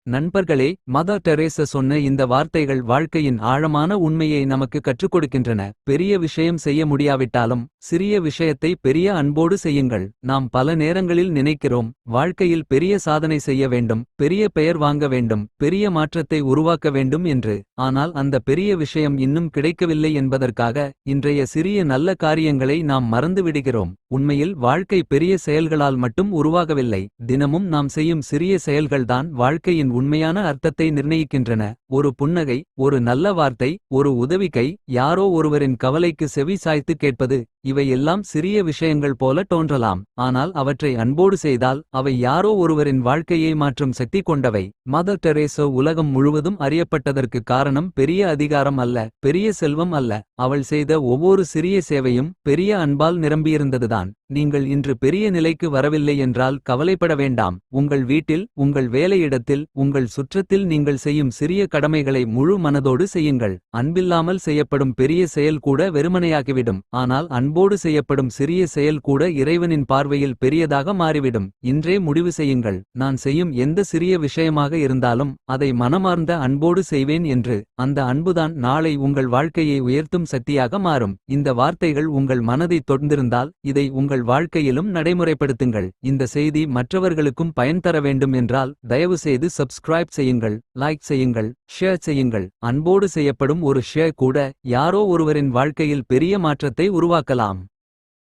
நண்பர்களே, mother Teresa சொன்ன இந்த வார்த்தைகள் வாழ்க்கையின் ஆழமான உண்மையை நமக்கு கற்றுக் கொடுக்கின்றன. பெரிய விஷயம் செய்ய முடியாவிட்டாலும் சிறிய விஷயத்தை பெரிய அன்போடு செய்யுங்கள். நாம் பல நேரங்களில் நினைக்கிறோம், வாழ்க்கையில் பெரிய சாதனை செய்ய வேண்டும், பெரிய பெயர் வாங்க வேண்டும், பெரிய மாற்றத்தை உருவாக்க வேண்டும் என்று. ஆனால் அந்த பெரிய விஷயம் இன்னும் கிடைக்கவில்லை என்பதற்காக இன்றைய சிறிய நல்ல காரியங்களை நாம் மறந்து விடுகிறோம். உண்மையில் வாழ்க்கை பெரிய செயல்களால் மட்டும் உருவாகவில்லை. தினமும் நாம் செய்யும் சிறிய செயல்கள்தான் வாழ்க்கையின் உண்மையான அர்த்தத்தை நிர்ணயிக்கின்றன. ஒரு புன்னகை, ஒரு நல்ல வார்த்தை, ஒரு உதவிக்கை, யாரோ ஒருவரின் கவலைக்கு செவி சாய்த்து கேட்பது. இவை எல்லாம் சிறிய விஷயங்கள் போல தோன்றலாம். ஆனால் அவற்றை அன்போடு செய்தால் அவை யாரோ ஒருவரின் வாழ்க்கையை மாற்றும் சக்தி கொண்டவை. மதர் தெரேசா உலகம் முழுவதும் அறியப்பட்டதற்கு காரணம் பெரிய அதிகாரம் அல்ல, பெரிய செல்வம் அல்ல. அவள் செய்த ஒவ்வொரு சிறிய சேவையும் பெரிய அன்பால் நிரம்பியிருந்ததுதான். நீங்கள் இன்று பெரிய நிலைக்கு வரவில்லை என்றால் கவலைப்பட வேண்டாம். உங்கள் வீட்டில், உங்கள் வேலையிடத்தில், உங்கள் சுற்றத்தில் நீங்கள் செய்யும் சிறிய கடமைகளை முழு மனதோடு செய்யுங்கள். அன்பில்லாமல் செய்யப்படும் பெரிய செயல் கூட வெறுமனையாகிவிடும். ஆனால் அன்போடு செய்யப்படும் சிறிய செயல் கூட இறைவனின் பார்வையில் பெரியதாக மாறிவிடும். இன்றே முடிவு செய்யுங்கள், நான் செய்யும் எந்த சிறிய விஷயமாக இருந்தாலும் அதை மனமார்ந்த அன்போடு செய்வேன் என்று. அந்த அன்புதான் நாளை உங்கள் வாழ்க்கையை உயர்த்தும் சக்தியாக மாறும். இந்த வார்த்தைகள் உங்கள் மனதை தொட்டிருந்தால் இதை உங்கள் வாழ்க்கையிலும் நடைமுறைப்படுத்துங்கள். இந்த செய்தி மற்றவர்களுக்கும் பயன் தர வேண்டும் என்றால் தயவு செய்து சப்ஸ்கிரைப் செய்யுங்கள், லைக் செய்யுங்கள், ஷேர் செய்யுங்கள். அன்போடு செய்யப்படும் ஒரு ஷேர் கூட யாரோ ஒருவரின் வாழ்க்கையில் பெரிய மாற்றத்தை உருவாக்கலாம்.